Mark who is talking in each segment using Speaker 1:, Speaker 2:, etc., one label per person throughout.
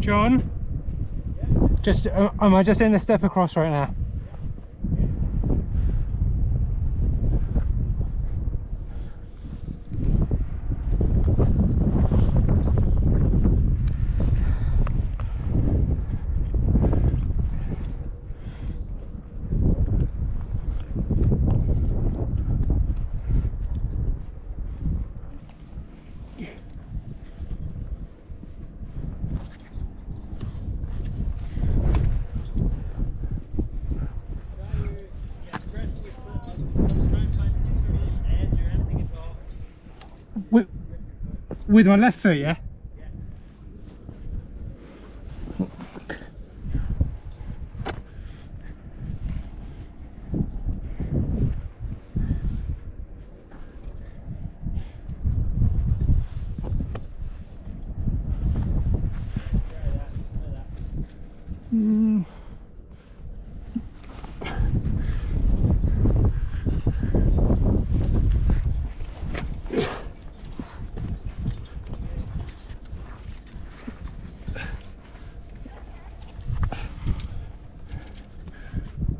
Speaker 1: John? Just, am I just in the step across right now? With my left foot, yeah?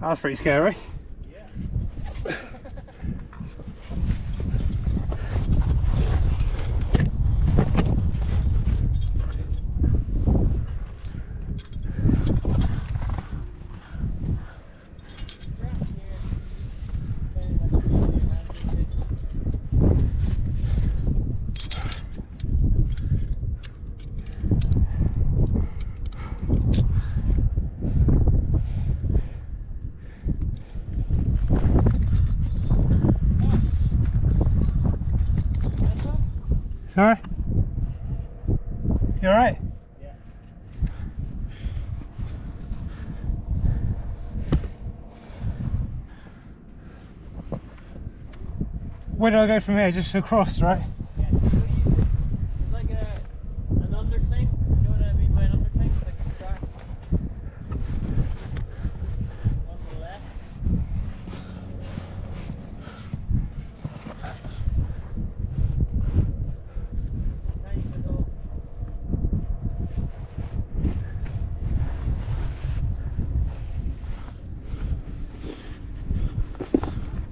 Speaker 1: That was pretty scary. Yeah. Sorry? You alright? Yeah. Where do I go from here? Just across, right?
Speaker 2: Yeah. It's like an under thing. You know what I mean by an under thing? It's like a track. On the left.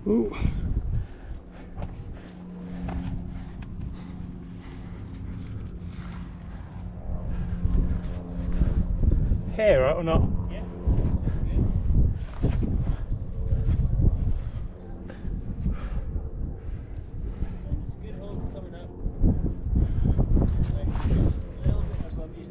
Speaker 1: Ooh. Here, right, or not?
Speaker 2: Yeah. Good. Good holes coming up. Like a little bit above you.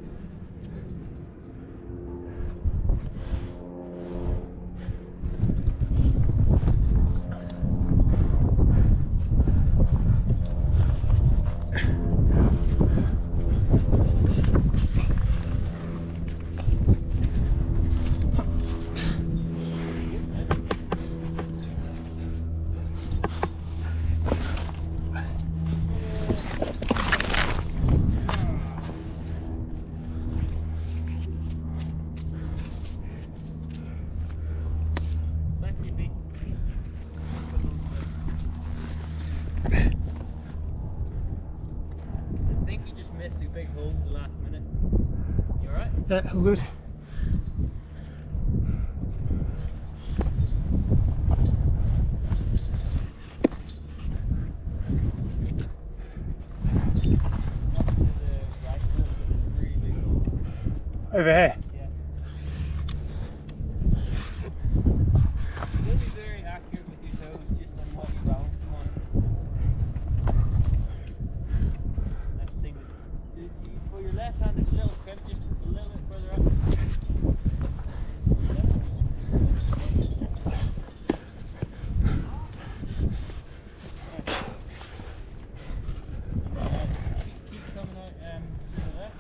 Speaker 2: Big hole at the last minute. You alright?
Speaker 1: Yeah, all good. Over here?
Speaker 2: Yeah. You'll be very accurate with your toes just on what you balance them on. That's the thing with, for your left hand, it's a little crimp, just a little bit further up. Keep coming out to the left.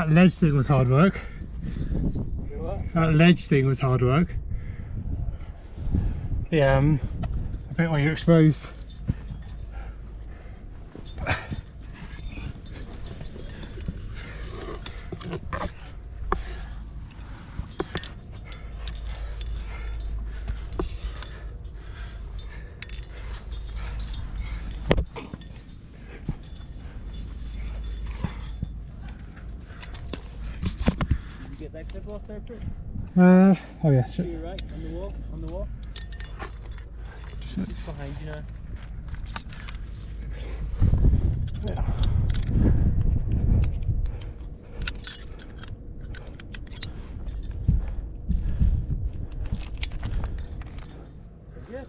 Speaker 1: That ledge thing was hard work. That ledge thing was hard work. Yeah, I think when you're exposed.
Speaker 2: Get that clip off there, Prince?
Speaker 1: Oh yes.
Speaker 2: To your right, on the wall, on the wall. Just behind you now.
Speaker 1: Yeah.
Speaker 2: Good.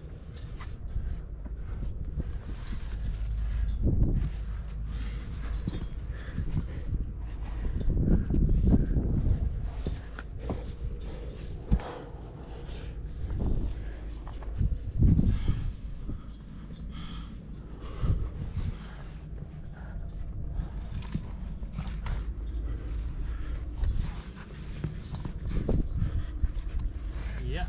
Speaker 2: Yeah.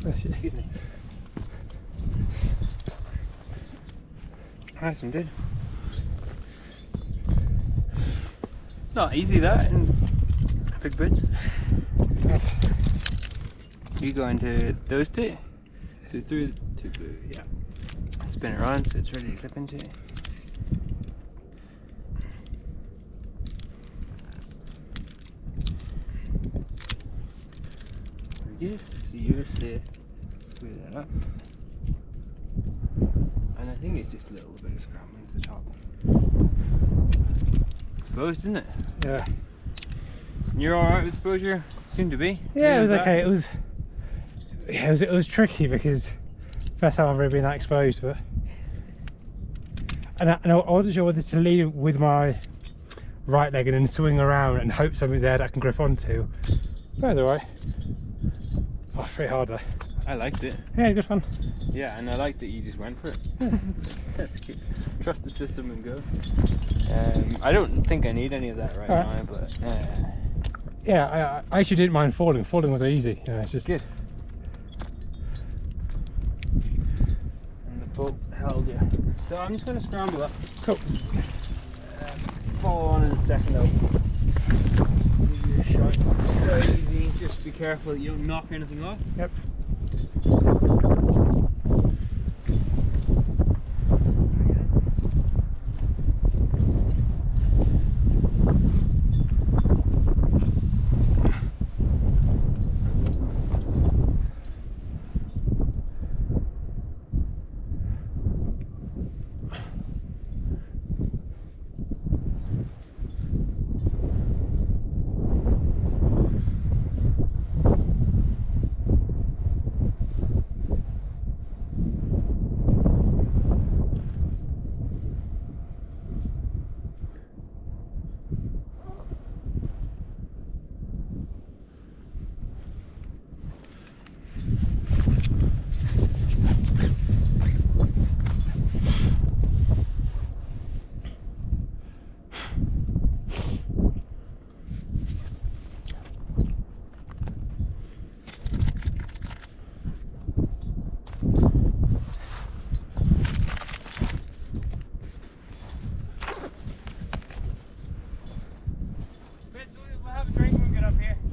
Speaker 2: Excuse me. Nice one, dude. Not easy that in big boots. You go into those two. So through to yeah. Spin it around so it's ready to clip into. Very good. So you see screw that up. And I think it's just a little bit of scrambling to the top. Exposed, isn't it?
Speaker 1: Yeah.
Speaker 2: You're alright with exposure? Seem to be.
Speaker 1: Yeah, it was okay. It was tricky because first time I've really been that exposed, but and I wasn't sure whether to lead with my right leg and then swing around and hope something's there that I can grip onto. But either way, oh, pretty hard though.
Speaker 2: I liked it.
Speaker 1: Yeah, good fun.
Speaker 2: Yeah, and I like that you just went for it. That's cute. Trust the system and go. I don't think I need any of that right now, but
Speaker 1: yeah, I actually didn't mind falling. Falling was easy. You know, it's just
Speaker 2: good. And the boat held you. So I'm just going to scramble up.
Speaker 1: Cool.
Speaker 2: Follow on in a second. I'll give you a shot. Very easy. Just be careful that you don't knock anything off.
Speaker 1: Yep.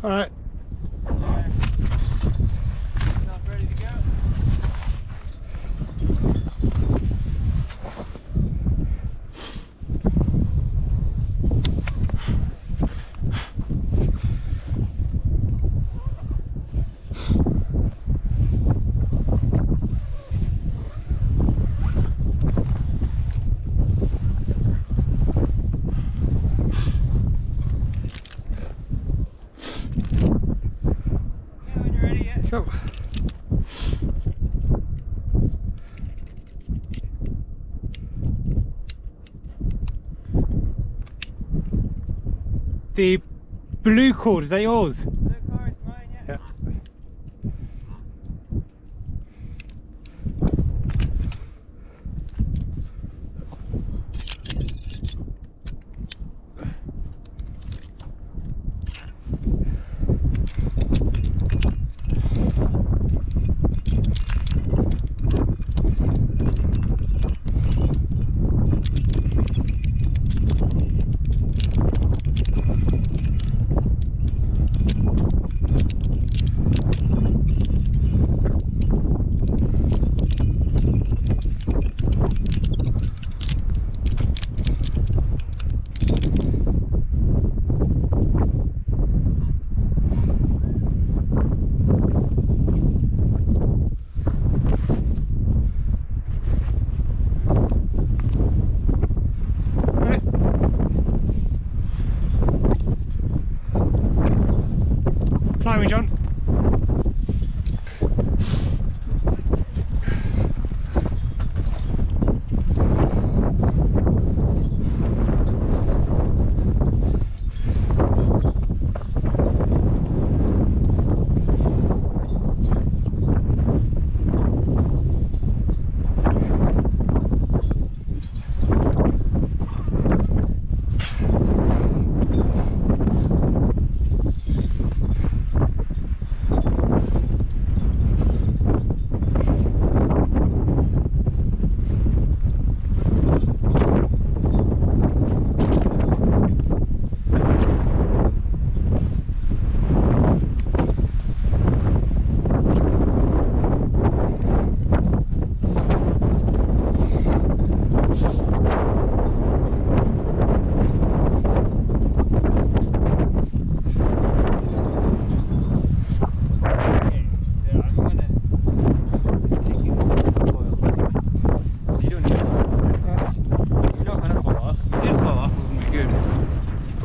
Speaker 1: All right.
Speaker 2: Not ready to go.
Speaker 1: Cool. The blue cord, is that yours?
Speaker 2: Blue card's mine, yeah.
Speaker 1: Yeah. Fly me, John.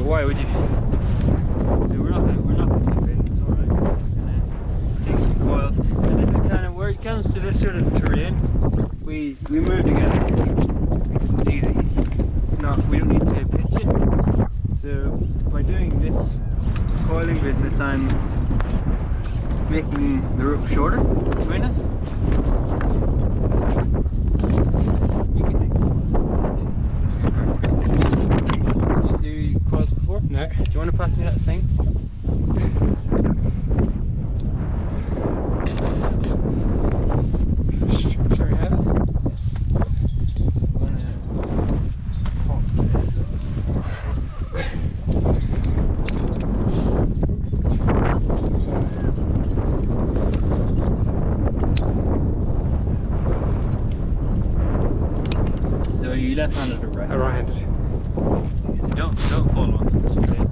Speaker 2: Why would you? So we're not gonna keep it. It's alright. We're gonna take some coils, and this is kind of where it comes to this sort of terrain. We move together because it's easy. It's not. We don't need to pitch it. So by doing this coiling business, I'm making the rope shorter between us. You can take some coils. Did you do coils before?
Speaker 1: No.
Speaker 2: Do you want to pass me that thing?
Speaker 1: Sure you have.
Speaker 2: I'm gonna pop this up. So are you left-handed or right?
Speaker 1: Right-handed.
Speaker 2: So don't fall off. Okay.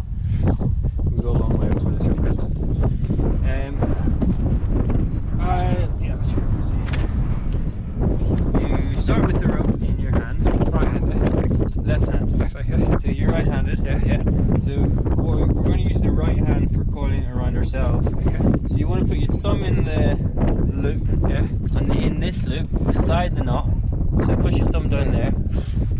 Speaker 2: We go a long way before the shortcut. Yeah, sure. You start with the rope in your hand.
Speaker 1: Right-handed.
Speaker 2: Left hand.
Speaker 1: Left, okay.
Speaker 2: So you're right-handed. Yeah. So we're going to use the right hand for coiling around ourselves.
Speaker 1: Okay.
Speaker 2: So you want to put your thumb in the loop.
Speaker 1: Yeah.
Speaker 2: And in this loop beside the knot. So push your thumb down there.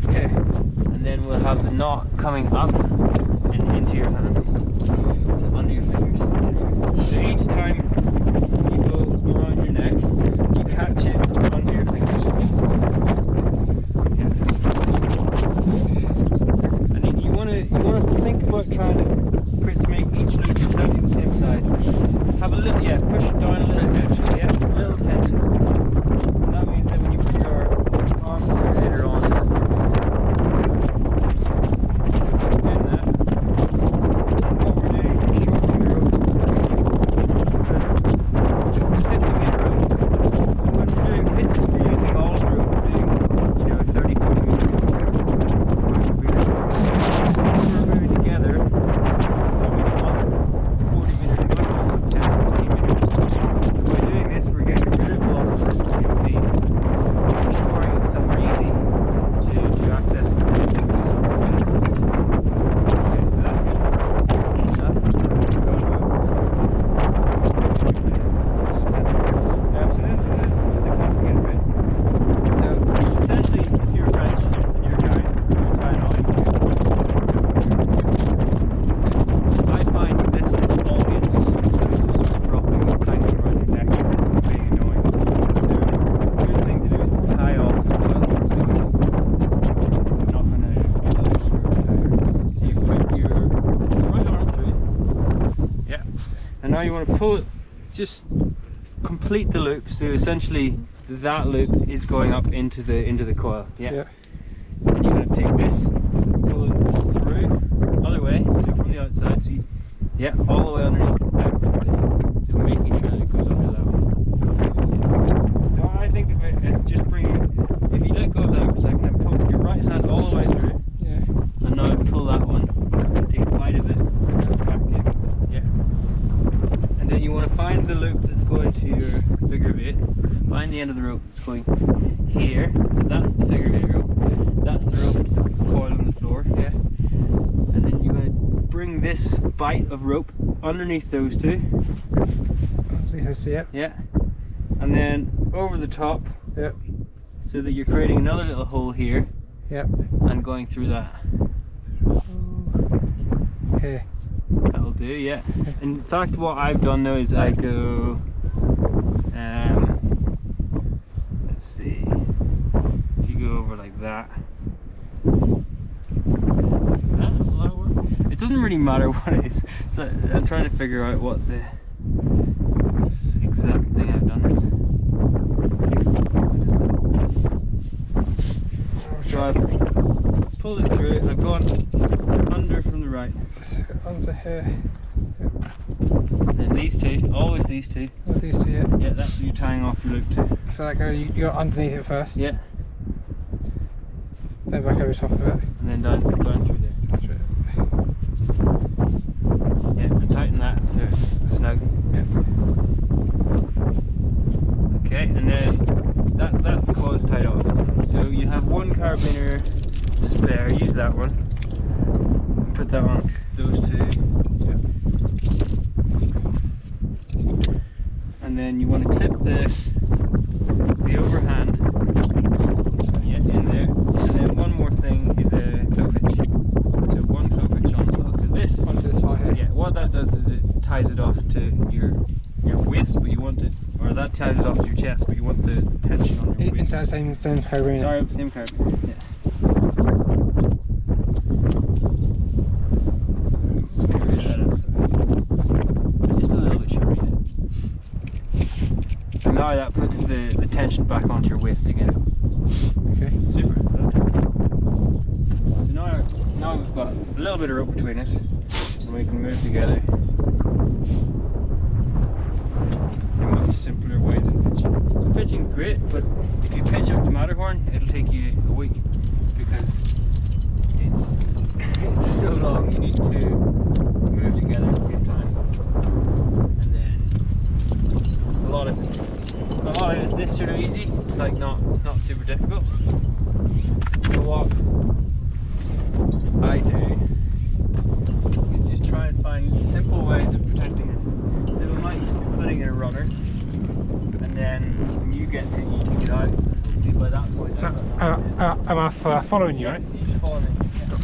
Speaker 1: Okay.
Speaker 2: And then we'll have the knot coming up and into your hands. So under your fingers. So each time you go around your neck, you catch it under your fingers. Yeah. And then you wanna think about trying to make each loop exactly the same size. Have a little push it down a little tension. Yeah, a little tension. And that means that when you put your arm later on, it's perfect. Doing that. And what we're doing is we're shortening the rope. And now you want to pull it, just complete the loop. So essentially that loop is going up into the coil. Yeah. And you're going to take this, pull it through, other way, so from the outside, so you, yeah, all the way underneath, out with the, so making sure that it goes under that one. So I think of it as just bringing, if you let go of that for a second and pull your right hand all the way through, and now pull that one, take a bite of it, back in, yeah. And then you want to find the loop that's going to your figure 8, find the end of the rope that's going here, so that's the figure 8 rope. That's the rope coil on the floor. Yeah. And then you're going to bring this bite of rope underneath those two. Yeah. And then over the top.
Speaker 1: Yep.
Speaker 2: So that you're creating another little hole here.
Speaker 1: Yep.
Speaker 2: And going through that.
Speaker 1: Here.
Speaker 2: That'll do, yeah. In fact, what I've done now is I go. Let's see. If you go over like that. It doesn't really matter what it is. So I'm trying to figure out what the exact thing I've done is. So I've pulled it through, I've gone under from the right.
Speaker 1: Under here. Yep.
Speaker 2: And these two, always these two.
Speaker 1: Oh, these two, yeah.
Speaker 2: Yeah, that's what you're tying off your loop to.
Speaker 1: So like you go underneath it first.
Speaker 2: Yeah.
Speaker 1: Then back over top of it.
Speaker 2: And then down through there.
Speaker 1: That's right.
Speaker 2: Yeah, and tighten that so it's snug.
Speaker 1: Yep.
Speaker 2: Okay, and then that's the coils tied off. So you have one carabiner spare, use that one. Put that on those two.
Speaker 1: Yep.
Speaker 2: And then you want to clip the overhand, yeah, in there. And then one more thing is a clove hitch. So one clove hitch on as well, because this
Speaker 1: onto this part here.
Speaker 2: Yeah, what that does is it ties it off to your waist, but you want it, or that ties it off to your chest, but you want the tension on your waist.
Speaker 1: Into the same carabiner.
Speaker 2: Sorry, same carabiner. Yeah. Just a little bit short, yeah. And now that puts the tension back onto your waist again.
Speaker 1: Okay.
Speaker 2: Super. So now we've got a little bit of rope between us, and we can move together. A much simpler way than pitching. So pitching's great, but if you pitch up the Matterhorn, it'll take you a week because it's so long. You need to move together at the same time, and then a lot of it's this sort of easy. It's like it's not super difficult. So what I do is just try and find simple ways of protecting us. So we might just be putting in a runner, and then when you get to it, you take it out. Hopefully by that point.
Speaker 1: So, am I following you, right?
Speaker 2: So you just follow me. Yeah.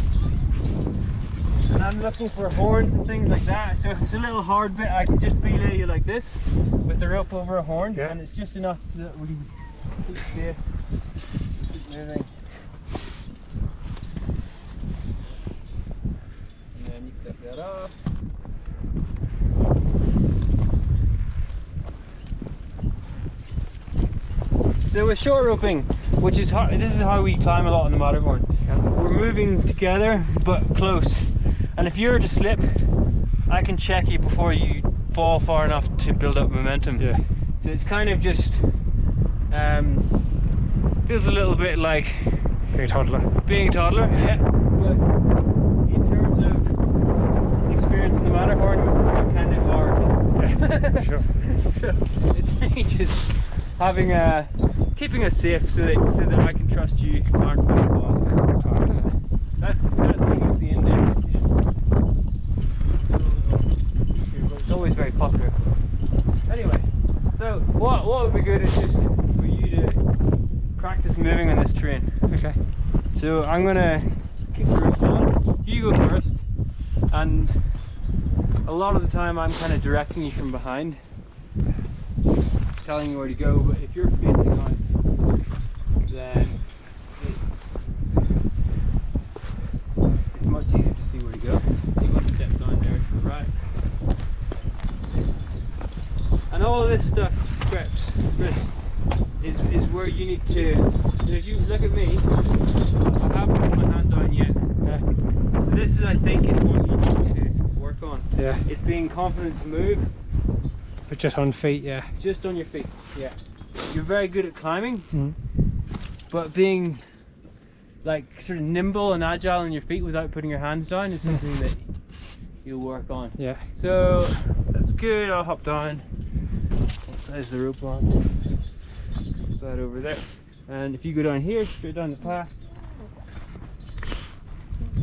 Speaker 2: And I'm looking for horns and things like that. So if it's a little hard bit, I can just belay you like this with the rope over a horn,
Speaker 1: yeah.
Speaker 2: And it's just enough that we can keep safe, keep moving. And then you clip that off. So with short roping, which is how, this is how we climb a lot on the Matterhorn.
Speaker 1: Yeah.
Speaker 2: We're moving together but close. And if you're to slip, I can check you before you fall far enough to build up momentum.
Speaker 1: Yeah.
Speaker 2: So it's kind of just feels a little bit like
Speaker 1: Being a toddler.
Speaker 2: being a toddler, yeah. But in terms of experience in the Matterhorn, we kind of are.
Speaker 1: Yeah, sure.
Speaker 2: So it's me just having keeping us safe so that I can trust you aren't very fast. That thing is the index. Yeah. It's always very popular. Anyway, so what would be good is just for you to practice moving on this train.
Speaker 1: Okay.
Speaker 2: So I'm gonna kick the rope on. You go first, and a lot of the time I'm kind of directing you from behind, telling you where to go. But if you're facing out, then it's much easier to see where to go. So you want to step down there to the right. all of this stuff, Chris, is where you need to. If you look at me, I haven't put my hand down yet.
Speaker 1: Yeah.
Speaker 2: So this is, I think, is what you need to work on.
Speaker 1: Yeah.
Speaker 2: It's being confident to move.
Speaker 1: But just on feet, yeah.
Speaker 2: Just on your feet. Yeah. You're very good at climbing, but being like sort of nimble and agile on your feet without putting your hands down is something that you'll work on.
Speaker 1: Yeah.
Speaker 2: So that's good. I'll hop down. There's the rope on. Put that over there. And if you go down here, straight down the path.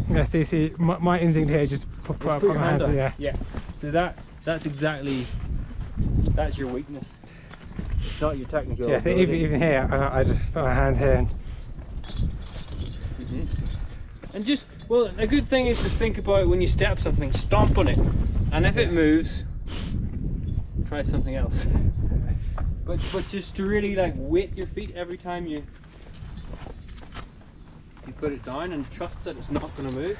Speaker 1: Yeah, see, my instinct here is just put my hand
Speaker 2: down.
Speaker 1: yeah.
Speaker 2: Yeah. So that's exactly, that's your weakness. It's not your technical
Speaker 1: Yeah, so
Speaker 2: ability.
Speaker 1: even here, I just put my hand here and...
Speaker 2: And just, well, a good thing is to think about when you step something, stomp on it. And if it moves, try something else. But just to really like weight your feet every time you put it down and trust that it's not going to move.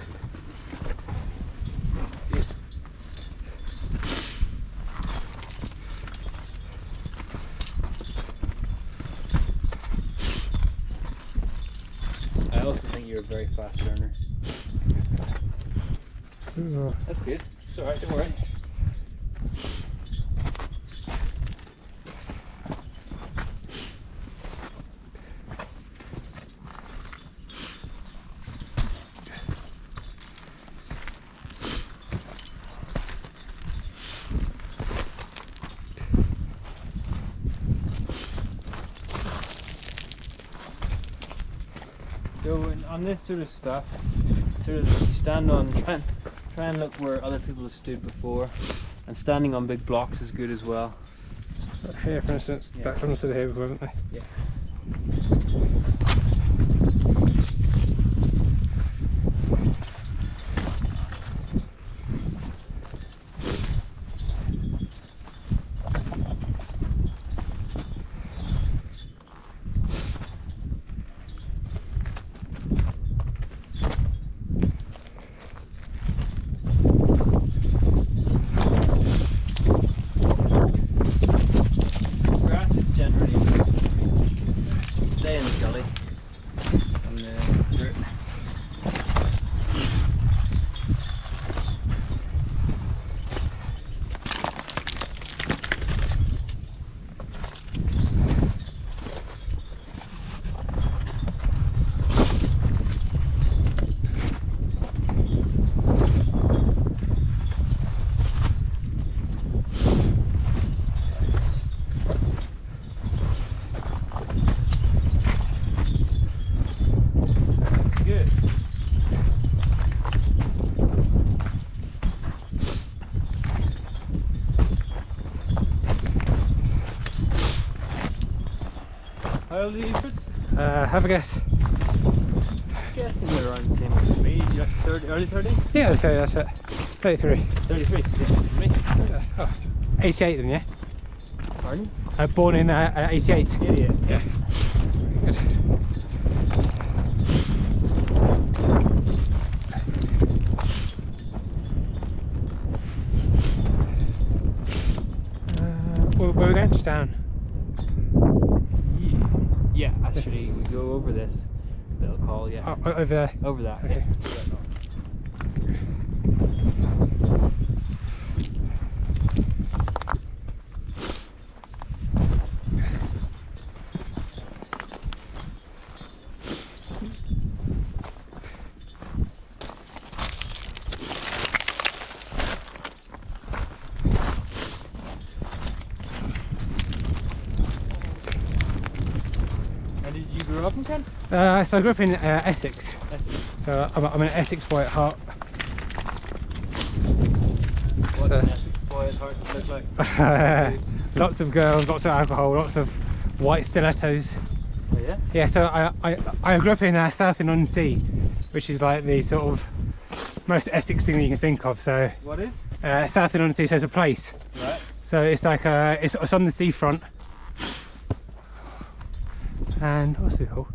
Speaker 2: I also think you're a very fast learner. That's good. It's alright, don't worry. So on this sort of stuff, sort of you stand on, try and look where other people have stood before, and standing on big blocks is good as well.
Speaker 1: Here, for instance,
Speaker 2: Yeah.
Speaker 1: that one stood here before, haven't they?
Speaker 2: Yeah. Grass is generally stay in the gully and the dirt. Good. How old are you, Fritz?
Speaker 1: Have a guess.
Speaker 2: Guessing you're around the same age as me. You're 30, early 30s?
Speaker 1: Yeah, okay, that's it. 33.
Speaker 2: 33, same as me.
Speaker 1: Oh, 88 then, yeah?
Speaker 2: Pardon?
Speaker 1: Born in 88.
Speaker 2: Idiot.
Speaker 1: Yeah. Good. Where are we going? Just down.
Speaker 2: Yeah, actually, we go over this little call, yeah.
Speaker 1: Oh, over there.
Speaker 2: Over that,
Speaker 1: Okay.
Speaker 2: yeah. And did you grow up in Kent?
Speaker 1: So I grew up in Essex. So I'm an Essex boy at heart.
Speaker 2: What an Essex boy at heart does look like.
Speaker 1: Lots of girls, lots of alcohol, lots of white stilettos.
Speaker 2: Oh yeah?
Speaker 1: Yeah, so I grew up in Southend-on-Sea, which is like the sort of most Essex thing that you can think of. So
Speaker 2: What is?
Speaker 1: Southend-on-Sea, so it's a place.
Speaker 2: Right.
Speaker 1: So it's like it's on the seafront. And what's it called?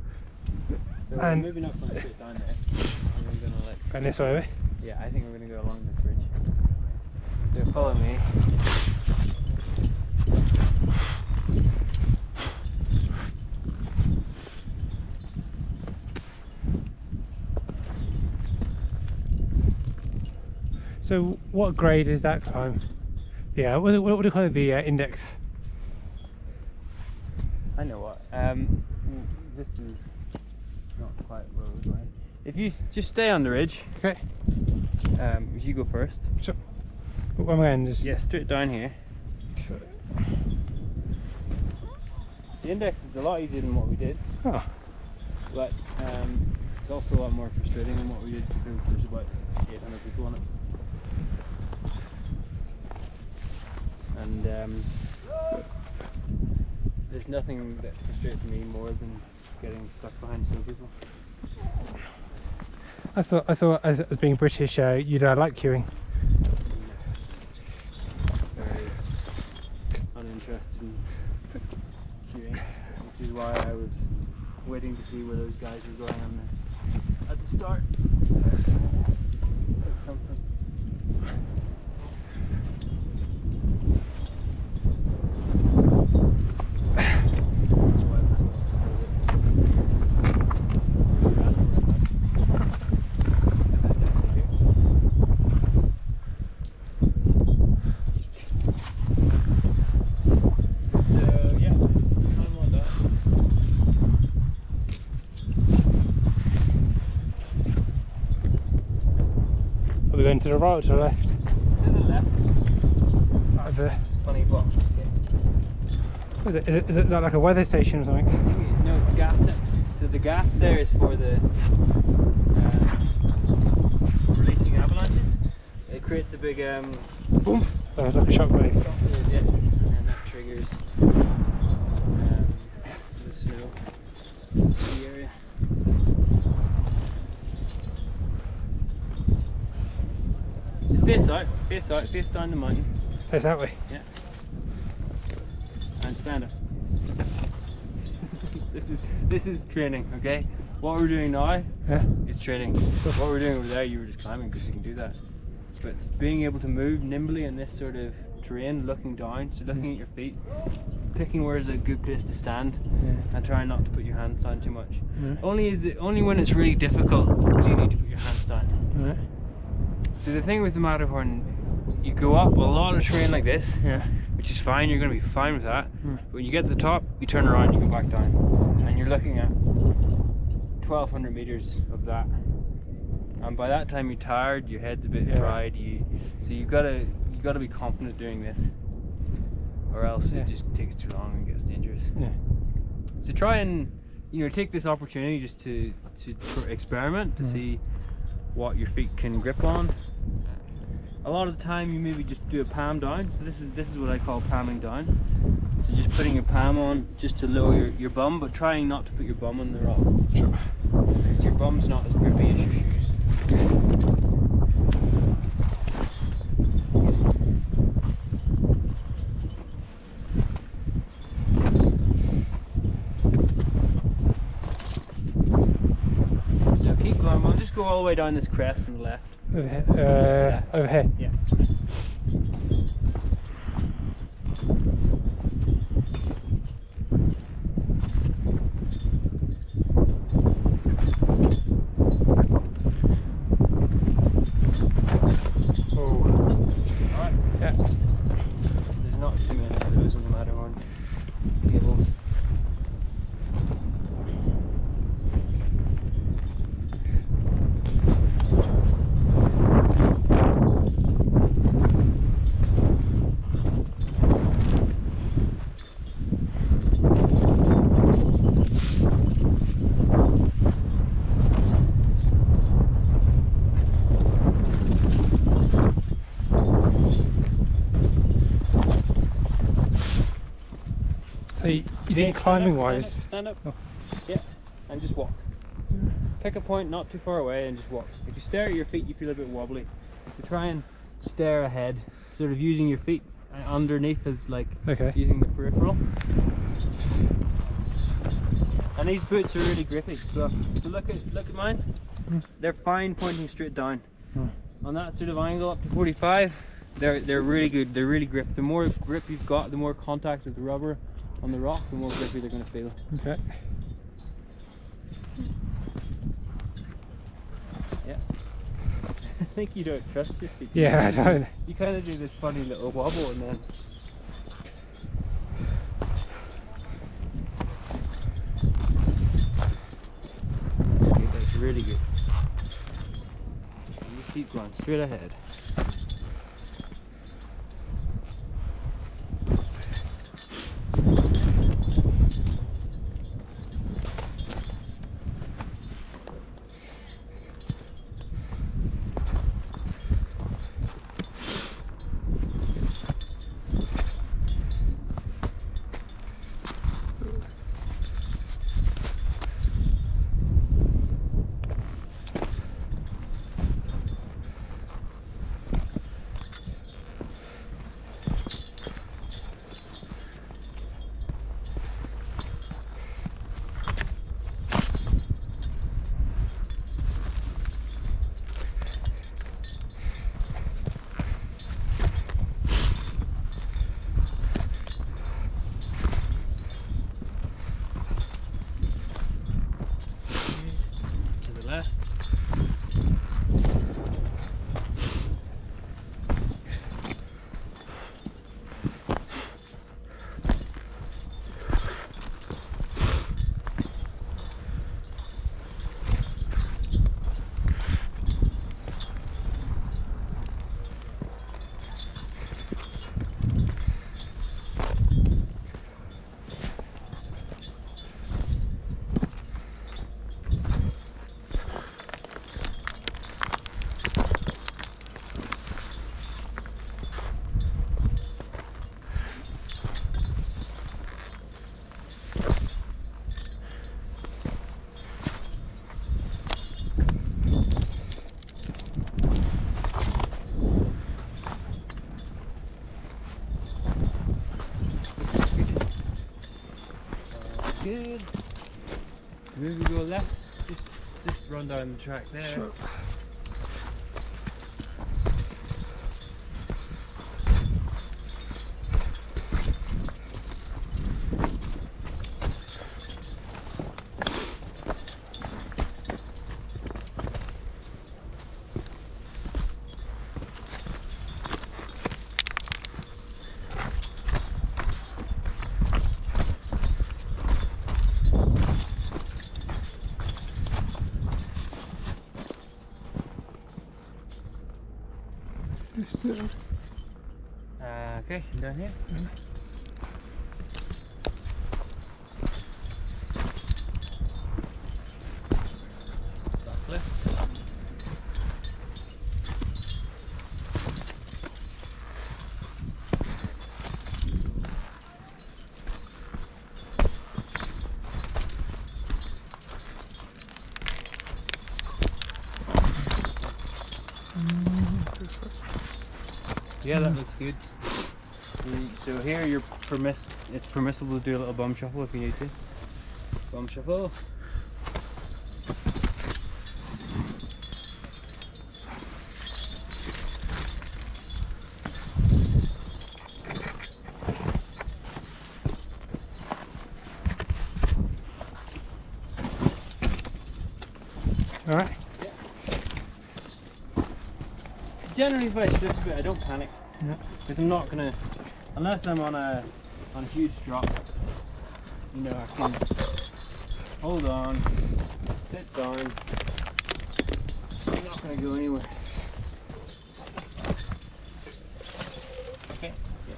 Speaker 2: So we're
Speaker 1: And-
Speaker 2: moving up from straight down there. And we're gonna like,
Speaker 1: Going this way, are we?
Speaker 2: yeah, I think we're gonna go along this ridge. So follow me.
Speaker 1: So what grade is that climb? Yeah, what do you call it? The index.
Speaker 2: I know what. This is not quite where we're going. If you just stay on the ridge.
Speaker 1: Okay.
Speaker 2: If you go first.
Speaker 1: Sure. What am I going? Just...
Speaker 2: Yeah, straight down here.
Speaker 1: Sure.
Speaker 2: The index is a lot easier than what we did.
Speaker 1: Oh.
Speaker 2: But it's also a lot more frustrating than what we did because there's about 800 people on it. And there's nothing that frustrates me more than getting stuck behind snow people.
Speaker 1: I thought as being British, you'd like queuing.
Speaker 2: Very uninterested in queuing, which is why I was waiting to see where those guys were going on at the start. Like something.
Speaker 1: Are we going to the right or to the left?
Speaker 2: To the left.
Speaker 1: Right there.
Speaker 2: Funny box.
Speaker 1: What is it? Is that like a weather station or something?
Speaker 2: No, it's a gas X. So the gas there is for the releasing avalanches. It creates a big boom.
Speaker 1: Oh, it's like a shockwave.
Speaker 2: Yeah, and then that triggers the snow ski area. So face down the mountain.
Speaker 1: Face that way.
Speaker 2: Yeah. And stand up. This is training, okay? What we're doing now is training. What we're doing over there, you were just climbing because you can do that. But being able to move nimbly in this sort of terrain, looking down, so looking at your feet, picking where is a good place to stand, and trying not to put your hands down too much. Only when it's really difficult do you need to put your hands down. So the thing with the Matterhorn, you go up a lot of terrain like this, which is fine, you're going to be fine with that. But when you get to the top, you turn around, you go back down, and you're looking at 1,200 meters of that. And by that time you're tired, your head's a bit fried. So you've got to be confident doing this, or else it just takes too long and gets dangerous. So try and take this opportunity just to experiment to see what your feet can grip on. A lot of the time you maybe just do a palm down. So this is what I call palming down. So just putting your palm on just to lower your bum, but trying not to put your bum on the rock. Sure. Because your bum's not as grippy as your shoes. So keep going. We'll just go all the way down this crest on the left.
Speaker 1: Over here. Over here.
Speaker 2: Yeah. There's not too many of those on the Matterhorn cables.
Speaker 1: So you think climbing wise?
Speaker 2: Stand up. Oh. Yeah, and just walk. Pick a point not too far away and just walk. If you stare at your feet, you feel a bit wobbly. So try and stare ahead, sort of using your feet underneath as like using the peripheral. And these boots are really grippy. So look at mine. They're fine pointing straight down. On that sort of angle up to 45, they're really good. They're really grippy. The more grip you've got, the more contact with the rubber on the rock, the more grippy they're going to feel.
Speaker 1: Okay.
Speaker 2: Yeah. think you don't trust your feet.
Speaker 1: Yeah, I don't.
Speaker 2: You kind of do this funny little wobble and then. That's good, that's really good. And just keep going straight ahead. Left. Good. Maybe go left. Just run down the track there.
Speaker 1: Sure.
Speaker 2: Okay, down here. Back left. Yeah, that looks good. So here it's permissible to do a little bum shuffle if you need to. Bum shuffle.
Speaker 1: All right.
Speaker 2: Generally, if I slip a bit, I don't panic.
Speaker 1: Yeah.
Speaker 2: Because I'm not gonna, unless I'm on a huge drop. You know, I can hold on, sit down. I'm not gonna go anywhere. Okay. Yeah.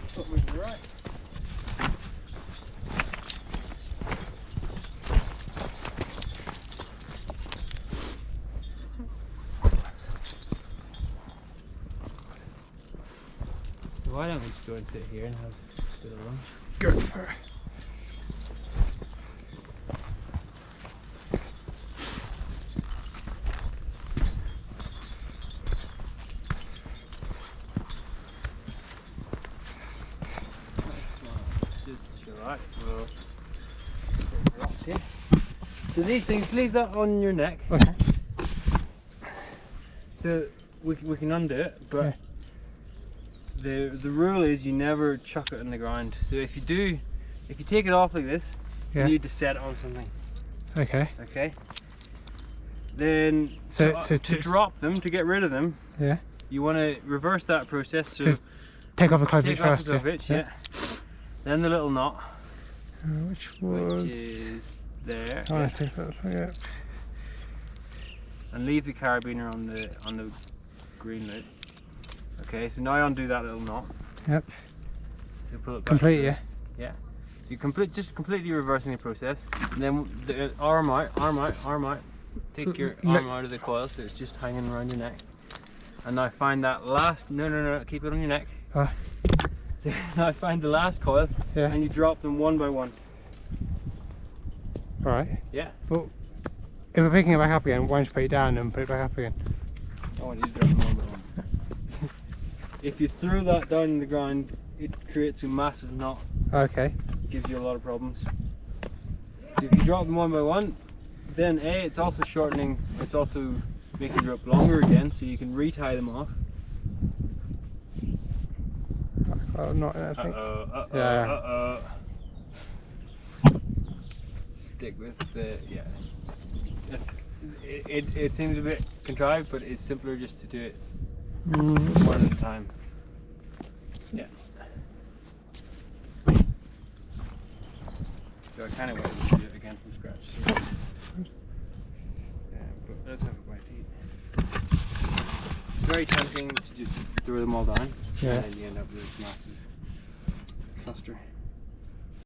Speaker 2: Foot move to the right. So why don't we just go and sit here and have a bit of lunch?
Speaker 1: Go for it.
Speaker 2: So these things, leave that on your neck.
Speaker 1: Okay.
Speaker 2: So we can undo it, but
Speaker 1: Yeah.
Speaker 2: the rule is you never chuck it on the ground. So if you take it off like this,
Speaker 1: Yeah.
Speaker 2: you need to set it on something.
Speaker 1: Okay.
Speaker 2: Okay. Then to drop them, to get rid of them,
Speaker 1: Yeah.
Speaker 2: you want to reverse that process. So
Speaker 1: take off the clove
Speaker 2: take
Speaker 1: hitch
Speaker 2: off
Speaker 1: first.
Speaker 2: the hitch, yeah. Then the little knot,
Speaker 1: Which was.
Speaker 2: which is there.
Speaker 1: Oh,
Speaker 2: Yeah.
Speaker 1: I took that. Yeah.
Speaker 2: And leave the carabiner on the green loop. Okay, so now undo that little knot.
Speaker 1: Yep.
Speaker 2: So pull it back.
Speaker 1: Complete, yeah.
Speaker 2: Yeah. So you just completely reversing the process. And then the arm out. Take your arm out of the coil so it's just hanging around your neck. And now find that last. No, keep it on your neck.
Speaker 1: Oh.
Speaker 2: So now find the last coil.
Speaker 1: Yeah.
Speaker 2: And you drop them one by one.
Speaker 1: All right.
Speaker 2: Yeah.
Speaker 1: Well, if we're picking it back up again, why don't you put it down and put it back up again?
Speaker 2: I want you to drop them one by one. If you throw that down in the ground, it creates a massive knot.
Speaker 1: Okay.
Speaker 2: Gives you a lot of problems. So if you drop them one by one, then it's also shortening, it's also making the rope longer again, so you can retie them off.
Speaker 1: Oh, not I think.
Speaker 2: Uh-oh. Stick with the, yeah. It seems a bit contrived, but it's simpler just to do it one at a time. Yeah. So I kind of wanted to do it again from scratch. So. Yeah, but let's have a bite to eat. It's very tempting to just throw them all down,
Speaker 1: Yeah.
Speaker 2: and then you end up with this massive cluster.